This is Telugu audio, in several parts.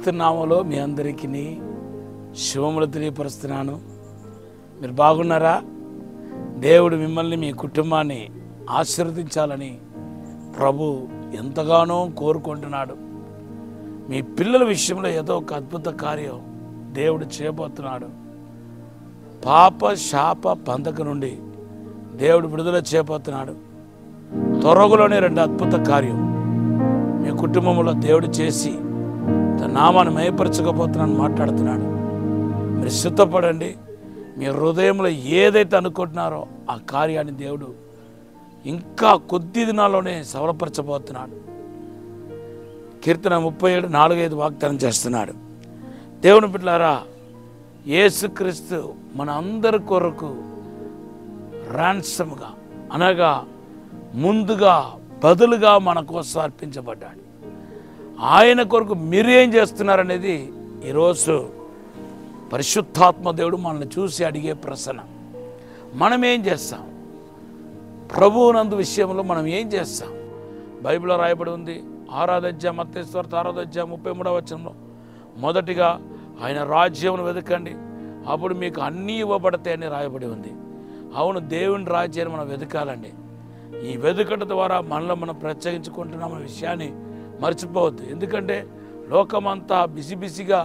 క్రీస్తు నామములో మీ అందరికీ శుభములు తెలియపరుస్తున్నాను. మీరు బాగున్నారా? దేవుడు మిమ్మల్ని మీ కుటుంబాన్ని ఆశీర్వదించాలని ప్రభు ఎంతగానో కోరుకుంటున్నాడు. మీ పిల్లల విషయంలో ఏదో ఒక అద్భుత కార్యం దేవుడు చేయబోతున్నాడు. పాప శాప బంధక నుండి దేవుడు విడుదల చేయబోతున్నాడు. త్వరలోనే 2 అద్భుత కార్యం మీ కుటుంబంలో దేవుడు చేసి తన నామాన్ని మహిమపరచకపోతున్నాను మాట్లాడుతున్నాడు. మీరు సిద్ధపడండి. మీ హృదయంలో ఏదైతే అనుకుంటున్నారో ఆ కార్యాన్ని దేవుడు ఇంకా కొద్ది దినాల్లోనే సఫలపరచబోతున్నాడు. కీర్తన 37:4-5 వాగ్దానం చేస్తున్నాడు. దేవుని బిడ్డలారా, యేసుక్రీస్తు మన అందరి కొరకు రాన్సమ్గా అనగా ముందుగా బదులుగా మన కోసం అర్పించబడ్డాడు. ఆయన కొరకు మీరు ఏం చేస్తున్నారనేది ఈరోజు పరిశుద్ధాత్మ దేవుడు మనల్ని చూసి అడిగే ప్రశ్న. మనం ఏం చేస్తాం? ప్రభువునందు విషయంలో మనం ఏం చేస్తాం? బైబిల్లో రాయబడి ఉంది. 6వ అధ్యాయం మత్తయి సువార్త 6వ అధ్యాయం 33వ వచనంలో, మొదటిగా ఆయన రాజ్యమును వెతకండి, అప్పుడు మీకు అన్నీ ఇవ్వబడతాయని రాయబడి ఉంది. అవును, దేవుని రాజ్యాన్ని మనం వెతకాలండి. ఈ వెతుకట ద్వారా మనలో మనం ప్రత్యేకించుకుంటున్నాం అనే విషయాన్ని మర్చిపోవద్దు. ఎందుకంటే లోకమంతా బిసిబిసిగా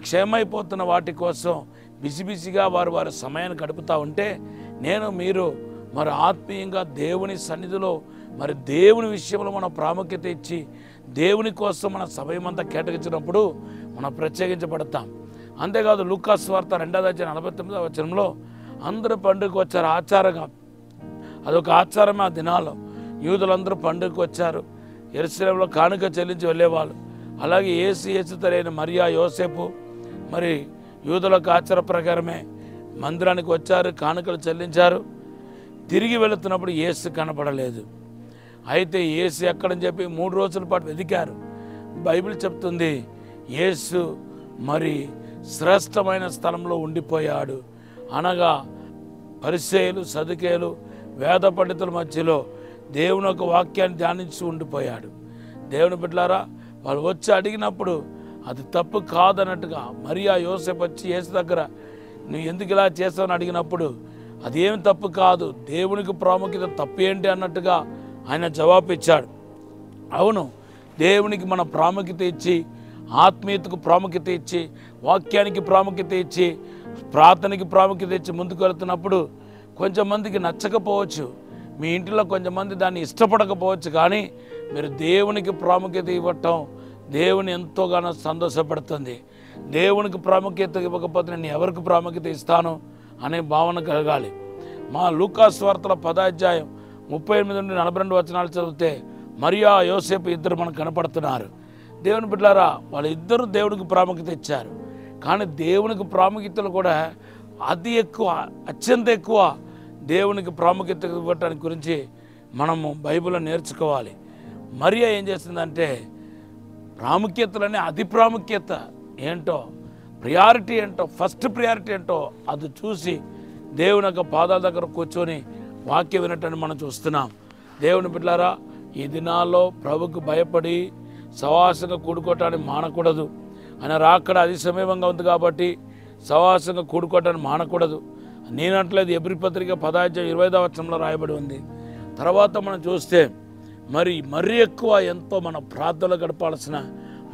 క్షేమైపోతున్న వాటి కోసం బిసిబిసిగా వారి సమయాన్ని గడుపుతూ ఉంటే, మీరు మరి ఆత్మీయంగా దేవుని సన్నిధిలో మరి దేవుని విషయంలో మనం ప్రాముఖ్యత ఇచ్చి దేవుని కోసం మన సమయం అంతా కేటాయించినప్పుడు మనం ప్రత్యేకించబడతాం. అంతేకాదు లూకా సువార్త 2వ అధ్యాయం 49వ వచనంలో అందరూ పండుగకు వచ్చారు. ఆచారంగా అదొక ఆచారమే. ఆ దినాల్లో యూదులందరూ పండుగకు వచ్చారు. యెరూషలేములో కానుక చెల్లించి వెళ్ళేవాళ్ళు. అలాగే యేసు తరైన మరియా యోసేపు మరి యూదులకు ఆచార ప్రకారమే మందిరానికి వచ్చారు, కానుకలు చెల్లించారు. తిరిగి వెళుతున్నప్పుడు యేసు కనపడలేదు. అయితే యేసు ఎక్కడని చెప్పి 3 రోజుల పాటు వెతికారు. బైబిల్ చెప్తుంది యేసు మరి శ్రేష్టమైన స్థలంలో ఉండిపోయాడు. అనగా పరిసయ్యులు, సదుకేయులు, వేద పండితుల మధ్యలో దేవుని యొక్క వాక్యాన్ని ధ్యానించి ఉండిపోయాడు. దేవుని బిడ్డలారా, వాళ్ళు వచ్చి అడిగినప్పుడు అది తప్పు కాదన్నట్టుగా మరియా యోసేపు వచ్చి యేసు దగ్గర నువ్వు ఎందుకు ఇలా చేస్తావని అడిగినప్పుడు అది ఏమి తప్పు కాదు, దేవునికి ప్రాముఖ్యత తప్పు ఏంటి అన్నట్టుగా ఆయన జవాబు ఇచ్చాడు. అవును, దేవునికి మన ప్రాముఖ్యత ఇచ్చి, ఆత్మీయతకు ప్రాముఖ్యత ఇచ్చి, వాక్యానికి ప్రాముఖ్యత ఇచ్చి, ప్రార్థనకి ప్రాముఖ్యత ఇచ్చి ముందుకు వెళుతున్నప్పుడు కొంచెం మందికి నచ్చకపోవచ్చు, మీ ఇంటిలో కొంచెంమంది దాన్ని ఇష్టపడకపోవచ్చు. కానీ మీరు దేవునికి ప్రాముఖ్యత ఇవ్వటం దేవుని ఎంతోగానో సంతోషపడుతుంది. దేవునికి ప్రాముఖ్యత ఇవ్వకపోతే నేను ఎవరికి ప్రాముఖ్యత ఇస్తాను అనే భావన కలగాలి. మా లూకా సువార్తల 10వ అధ్యాయం 38-42 వచనాలు చదివితే మరియా యోసేపు ఇద్దరు మనకు కనపడుతున్నారు. దేవుని బిడ్డలారా, వాళ్ళిద్దరూ దేవునికి ప్రాముఖ్యత ఇచ్చారు. కానీ దేవునికి ప్రాముఖ్యతలు కూడా అత్యంత ఎక్కువ దేవునికి ప్రాముఖ్యత ఇవ్వటానికి గురించి మనము బైబిల్లో నేర్చుకోవాలి. మరియా ఏం చేస్తుందంటే ప్రాముఖ్యతలనే అతి ప్రాముఖ్యత ఏంటో, ప్రియారిటీ ఏంటో, ఫస్ట్ ప్రియారిటీ ఏంటో అది చూసి దేవుని యొక్క పాదాల దగ్గర కూర్చొని వాక్యం వినటాన్ని మనం చూస్తున్నాం. దేవుని బిడ్డలారా, ఈ దినాల్లో ప్రభుకు భయపడి సవాసంగా కూడుకోవటాన్ని మానకూడదు. ఆయన రాకడ అతి సమీపంగా ఉంది కాబట్టి సవాసంగా కూడుకోవటాన్ని మానకూడదు. నేనట్లేదు. ఎబ్రీ పత్రిక 10వ అధ్యాయం 20వ వచనంలో రాయబడి ఉంది. తర్వాత మనం చూస్తే మరి ఎక్కువ ఎంతో మన ప్రార్థనలు గడపాల్సిన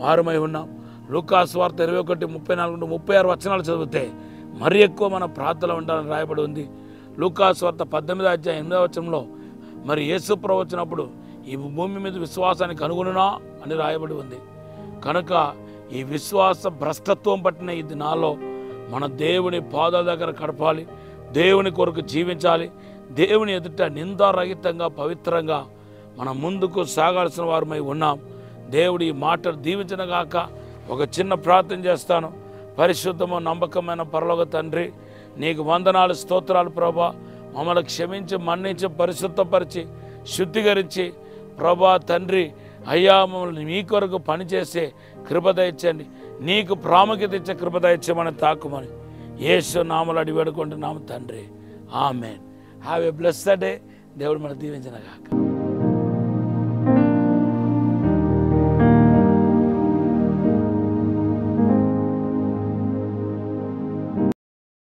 వారమై ఉన్నాం. లూకా సువార్త 21:34-36 వచనాలు చదివితే మరి ఎక్కువ మన ప్రార్థనలు ఉండాలని రాయబడి ఉంది. లూకా సువార్త 18వ అధ్యాయం 8వ వచనంలో మరి యేసు ప్రభు వచ్చినప్పుడు ఈ భూమి మీద విశ్వాసానికి అనుగుణనా అని రాయబడి ఉంది. కనుక ఈ విశ్వాస భ్రష్టత్వం పట్టిన ఈ దినాల్లో మన దేవుని పాదాల దగ్గర గడపాలి, దేవుని కొరకు జీవించాలి, దేవుని ఎదుట నిందారహితంగా పవిత్రంగా మనం ముందుకు సాగాల్సిన వారమై ఉన్నాం. దేవుడి ఈ మాటలు దీవించనగాక. ఒక చిన్న ప్రార్థన చేస్తాను. పరిశుద్ధము నమ్మకమైన పరలోక తండ్రి, నీకు వందనాలు, స్తోత్రాలు ప్రభా. మమ్మల్ని క్షమించి, మన్నించి, పరిశుద్ధపరిచి, శుద్ధీకరించి ప్రభా తండ్రి అయ్యా మమ్మల్ని మీ కొరకు పనిచేసే కృప దయచండి. నీకు ప్రాముఖ్యత ఇచ్చే కృప దయచేయమని తాకుమని యేసు నామములో అడిగి వేడుకుంటున్నాము తండ్రి. Amen. Have a blessed day. దేవుడు మనం దీవించనగాక.